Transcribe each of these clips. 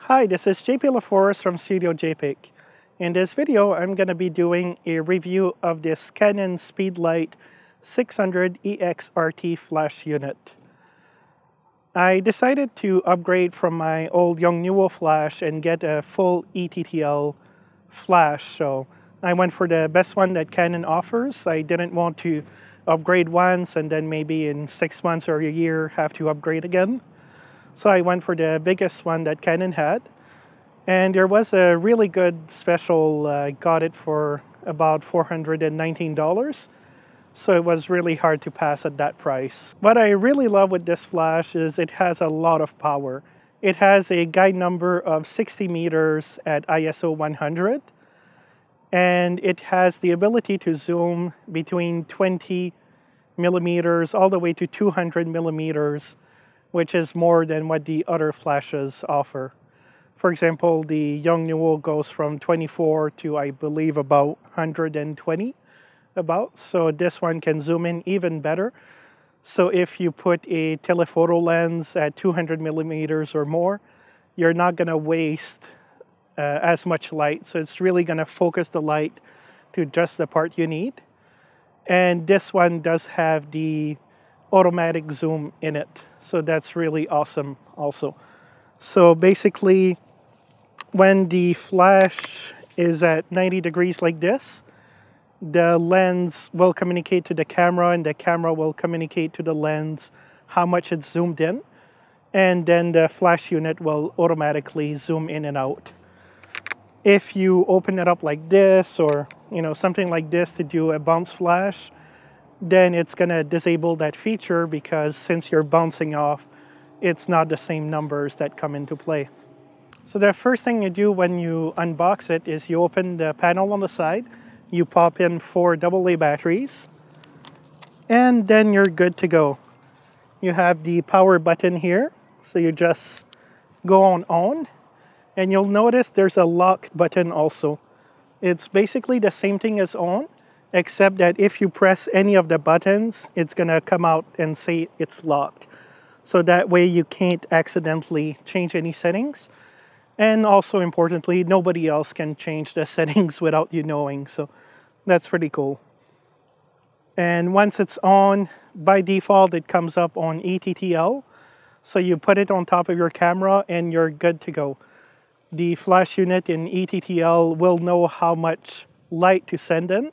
Hi, this is JP LaForest from Studio JPEG. In this video, I'm going to be doing a review of this Canon Speedlite 600 EXRT flash unit. I decided to upgrade from my old Yongnuo flash and get a full E-TTL flash, so I went for the best one that Canon offers. I didn't want to upgrade once and then maybe in 6 months or a year have to upgrade again. So I went for the biggest one that Canon had. And there was a really good special. I got it for about $419. So it was really hard to pass at that price. What I really love with this flash is it has a lot of power. It has a guide number of 60 meters at ISO 100. And it has the ability to zoom between 20 millimeters all the way to 200 millimeters, which is more than what the other flashes offer. For example, the Yongnuo goes from 24 to, I believe, about 120 so this one can zoom in even better. So if you put a telephoto lens at 200 millimeters or more, you're not going to waste as much light. So it's really going to focus the light to just the part you need. And this one does have the automatic zoom in it. So that's really awesome also. So basically, when the flash is at 90 degrees like this, the lens will communicate to the camera and the camera will communicate to the lens how much it's zoomed in. And then the flash unit will automatically zoom in and out. If you open it up like this or something like this to do a bounce flash, then it's going to disable that feature because since you're bouncing off, it's not the same numbers that come into play. So the first thing you do when you unbox it is you open the panel on the side, you pop in 4 AA batteries, and then you're good to go. You have the power button here, so you just go on, and you'll notice there's a lock button also. It's basically the same thing as on, except that if you press any of the buttons, it's gonna come out and say it's locked. So that way you can't accidentally change any settings. And also importantly, nobody else can change the settings without you knowing. So that's pretty cool. And once it's on, by default, it comes up on E-TTL. So you put it on top of your camera and you're good to go. The flash unit in E-TTL will know how much light to send in.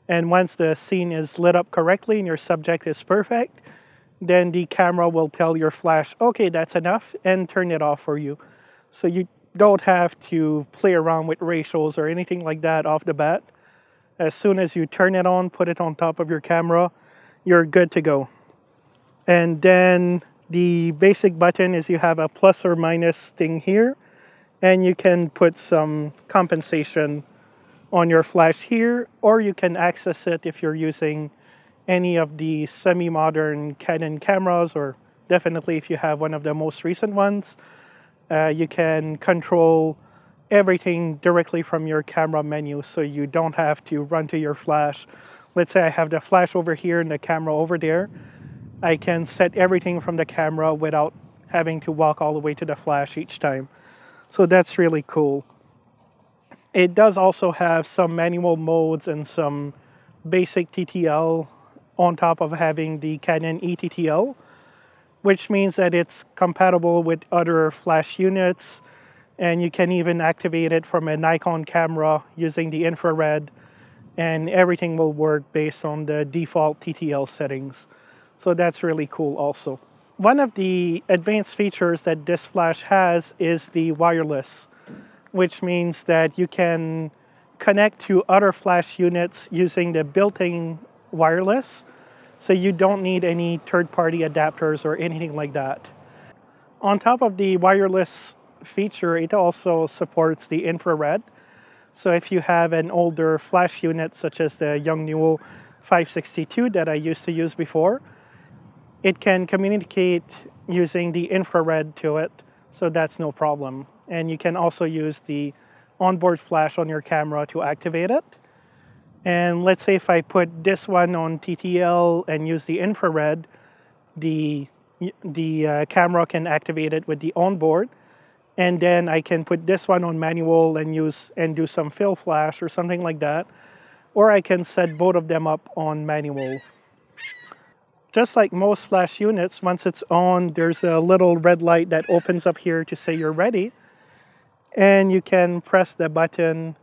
And once the scene is lit up correctly and your subject is perfect, then the camera will tell your flash, okay, that's enough, and turn it off for you. So you don't have to play around with ratios or anything like that off the bat. As soon as you turn it on, put it on top of your camera, you're good to go. And then the basic button is you have a plus or minus thing here, and you can put some compensation on your flash here, or you can access it if you're using any of the semi-modern Canon cameras, or definitely if you have one of the most recent ones. You can control everything directly from your camera menu, so you don't have to run to your flash. Let's say I have the flash over here and the camera over there. I can set everything from the camera without having to walk all the way to the flash each time. So that's really cool. It does also have some manual modes and some basic TTL on top of having the Canon E-TTL, which means that it's compatible with other flash units, and you can even activate it from a Nikon camera using the infrared, and everything will work based on the default TTL settings. So that's really cool also. One of the advanced features that this flash has is the wireless, which means that you can connect to other flash units using the built-in wireless. So you don't need any third-party adapters or anything like that. On top of the wireless feature, it also supports the infrared. So if you have an older flash unit, such as the Yongnuo 562 that I used to use before, it can communicate using the infrared to it, so that's no problem. And you can also use the onboard flash on your camera to activate it. And let's say if I put this one on TTL and use the infrared, the camera can activate it with the onboard, and then I can put this one on manual and do some fill flash or something like that. Or I can set both of them up on manual. Just like most flash units, once it's on, there's a little red light that opens up here to say you're ready. And you can press the button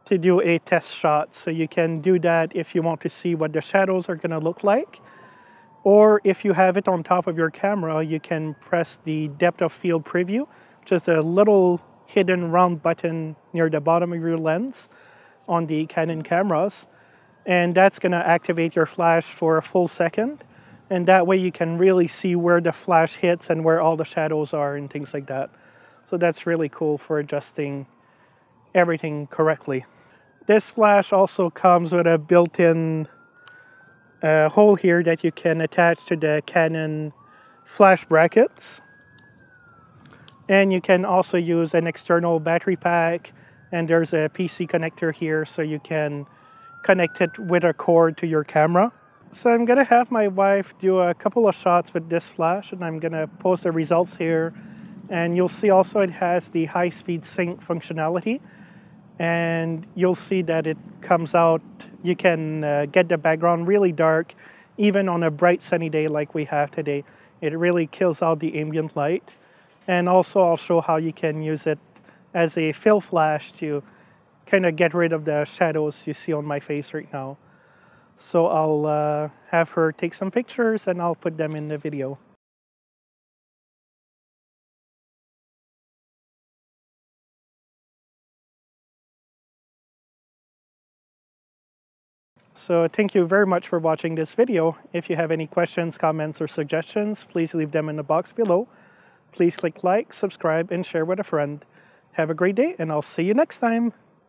to do a test shot. So you can do that if you want to see what the shadows are going to look like. Or if you have it on top of your camera, you can press the depth of field preview, which is a little hidden round button near the bottom of your lens on the Canon cameras. And that's going to activate your flash for a full second. And that way you can really see where the flash hits and where all the shadows are and things like that. So that's really cool for adjusting everything correctly. This flash also comes with a built-in hole here that you can attach to the Canon flash brackets. And you can also use an external battery pack, and there's a PC connector here so you can connect it with a cord to your camera. So I'm going to have my wife do a couple of shots with this flash, and I'm going to post the results here. And you'll see also it has the high-speed sync functionality. And you'll see that it comes out, you can get the background really dark, even on a bright sunny day like we have today. It really kills out the ambient light. And also I'll show how you can use it as a fill flash to kind of get rid of the shadows you see on my face right now. So I'll have her take some pictures and I'll put them in the video. So thank you very much for watching this video. If you have any questions, comments, or suggestions, please leave them in the box below. Please click like, subscribe, and share with a friend. Have a great day, and I'll see you next time.